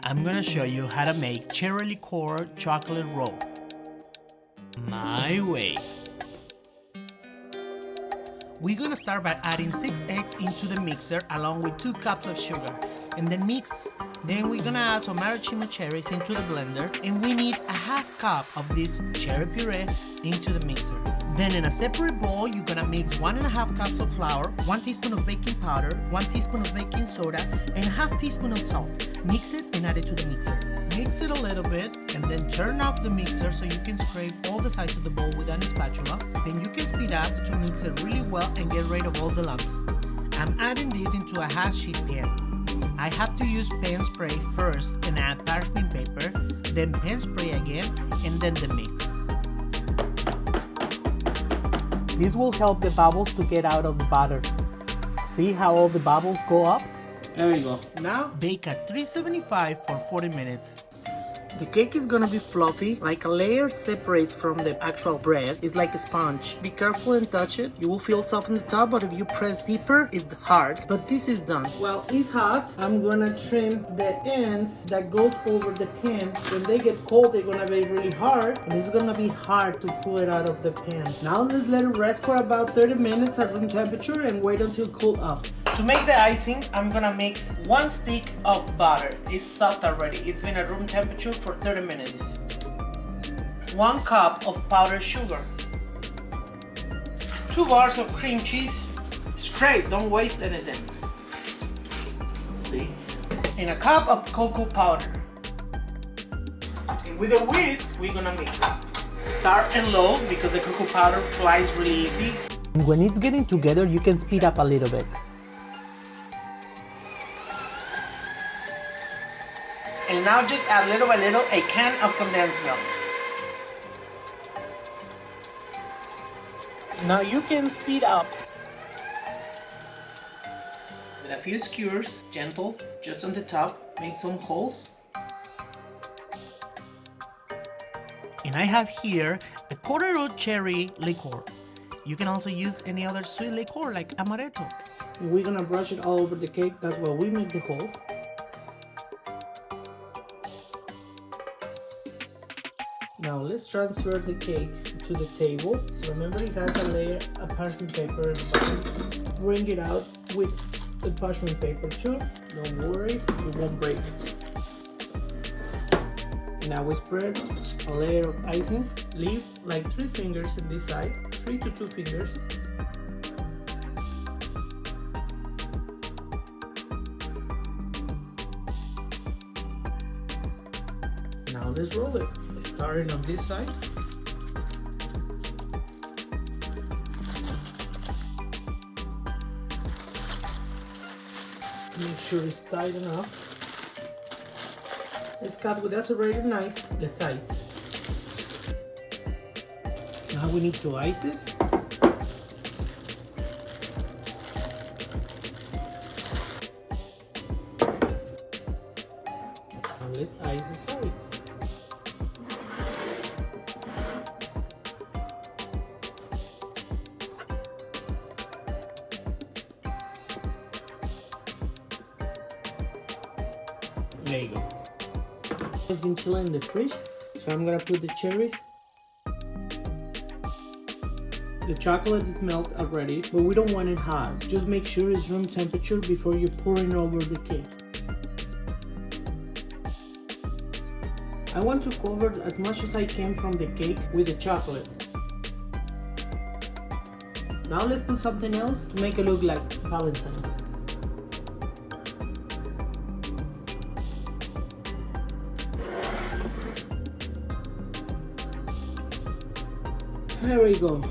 I'm gonna show you how to make cherry liqueur chocolate roll. My way. We're gonna start by adding 6 eggs into the mixer along with 2 cups of sugar and then mix. Then we're gonna add some maraschino cherries into the blender and we need a half cup of this cherry puree into the mixer. Then in a separate bowl, you're gonna mix 1.5 cups of flour, 1 teaspoon of baking powder, 1 teaspoon of baking soda, and a half teaspoon of salt. Mix it and add it to the mixer. Mix it a little bit and then turn off the mixer so you can scrape all the sides of the bowl with a spatula. Then you can speed up to mix it really well and get rid of all the lumps. I'm adding this into a half sheet pan. I have to use pen spray first and add parchment paper, then pen spray again, and then the mix. This will help the bubbles to get out of the batter. See how all the bubbles go up? There we go. Now bake at 375 for 40 minutes. The cake is gonna be fluffy, like a layer separates from the actual bread. It's like a sponge. Be careful and touch it. You will feel soft on the top, but if you press deeper, it's hard. But this is done. While it's hot, I'm gonna trim the ends that goes over the pan. When they get cold, they're gonna be really hard, and it's gonna be hard to pull it out of the pan. Now let's let it rest for about 30 minutes at room temperature and wait until it cools off. To make the icing, I'm gonna mix 1 stick of butter. It's soft already. It's been at room temperature for 30 minutes. 1 cup of powdered sugar. 2 bars of cream cheese. Scrape, don't waste anything. See? And a cup of cocoa powder. And with a whisk, we're gonna mix it. Start and low because the cocoa powder flies really easy. When it's getting together, you can speed up a little bit. And now just add little by little a can of condensed milk. Now you can speed up. With a few skewers, gentle, just on the top, make some holes. And I have here a quarter-root cherry liqueur. You can also use any other sweet liqueur like amaretto. And we're gonna brush it all over the cake. That's why we make the hole. Now let's transfer the cake to the table. So remember it has a layer of parchment paper at the bottom. Bring it out with the parchment paper too. Don't worry, it won't break. Now we spread a layer of icing. Leave like 3 fingers on this side, 3 to 2 fingers. Now let's roll it. Starting on this side. Make sure it's tight enough. Let's cut with a serrated knife the sides. Now we need to ice it. Now let's ice the sides. There you go. It's been chilling in the fridge, so I'm gonna put the cherries. The chocolate is melted already, but we don't want it hot. Just make sure it's room temperature before you pour it over the cake. I want to cover as much as I can from the cake with the chocolate. Now let's put something else to make it look like Valentine's. There we go.